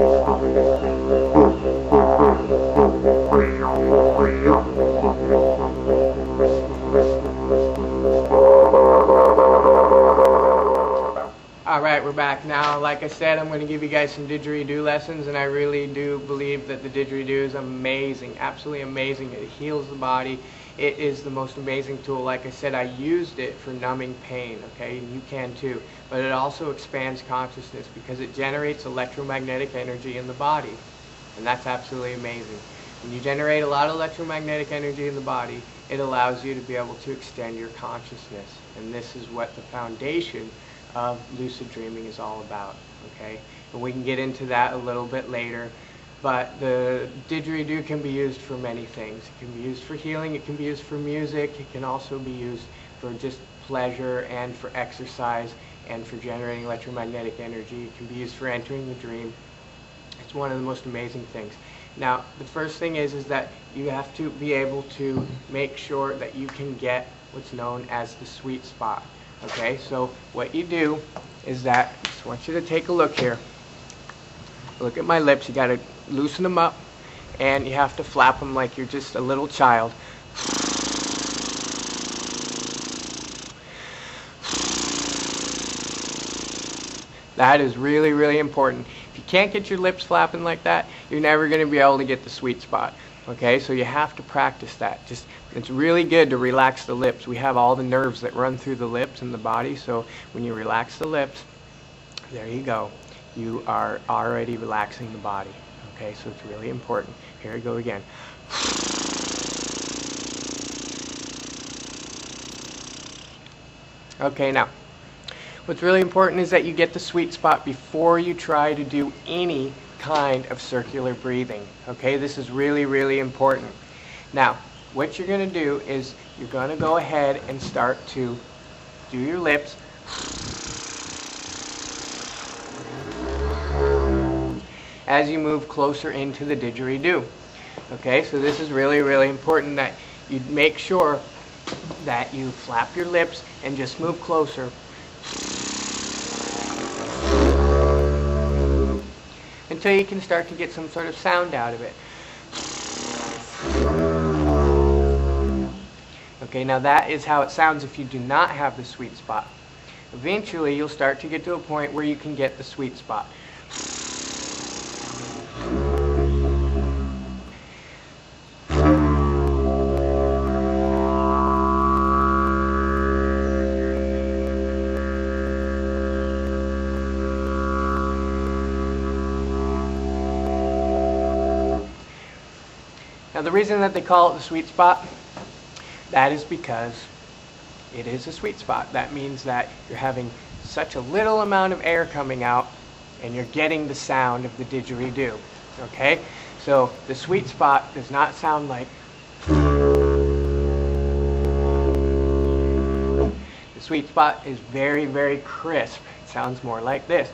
Alright, we're back now. Like I said, I'm going to give you guys some didgeridoo lessons, and I really do believe that the didgeridoo is amazing, absolutely amazing. It heals the body. It is the most amazing tool. Like I said, I used it for numbing pain, okay, and you can too. But it also expands consciousness because it generates electromagnetic energy in the body, and that's absolutely amazing. When you generate a lot of electromagnetic energy in the body, it allows you to be able to extend your consciousness, and this is what the foundation of lucid dreaming is all about, okay? And we can get into that a little bit later, but the didgeridoo can be used for many things. It can be used for healing, it can be used for music, it can also be used for just pleasure and for exercise and for generating electromagnetic energy. It can be used for entering the dream. It's one of the most amazing things. Now, the first thing is that you have to be able to make sure that you can get what's known as the sweet spot. Okay, so what you do is that, I just want you to take a look here. Look at my lips. You got to loosen them up, and you have to flap them like you're just a little child. That is really, really important. If you can't get your lips flapping like that, you're never going to be able to get the sweet spot. Okay, so you have to practice that. It's really good to relax the lips. We have all the nerves that run through the lips and the body, so when you relax the lips, there you go. You are already relaxing the body. Okay, so it's really important. Here we go again. Okay, now, what's really important is that you get the sweet spot before you try to do any kind of circular breathing. Okay, this is really, really important. Now, what you're going to do is you're going to go ahead and start to do your lips as you move closer into the didgeridoo. Okay, so this is really, really important that you make sure that you flap your lips and just move closer until you can start to get some sort of sound out of it. Okay, now that is how it sounds if you do not have the sweet spot. Eventually, you'll start to get to a point where you can get the sweet spot. Now the reason that they call it the sweet spot, that is because it is a sweet spot. That means that you're having such a little amount of air coming out and you're getting the sound of the didgeridoo. Okay? So the sweet spot does not sound like the sweet spot is very, very crisp. It sounds more like this.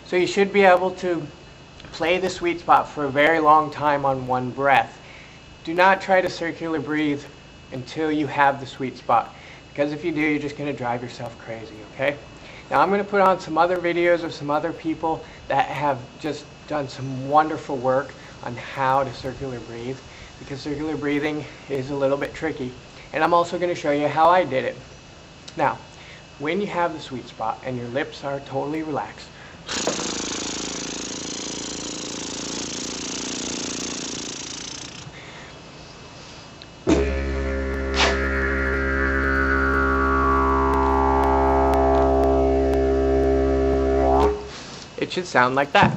So you should be able to play the sweet spot for a very long time on one breath. Do not try to circular breathe until you have the sweet spot, because if you do, you're just going to drive yourself crazy, okay? Now I'm going to put on some other videos of some other people that have just done some wonderful work on how to circular breathe, because circular breathing is a little bit tricky. And I'm also going to show you how I did it. Now, when you have the sweet spot and your lips are totally relaxed, it should sound like that.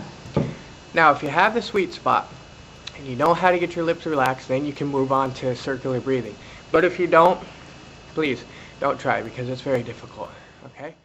Now, if you have the sweet spot and you know how to get your lips relaxed, then you can move on to circular breathing. But if you don't, please don't try, because it's very difficult. Okay?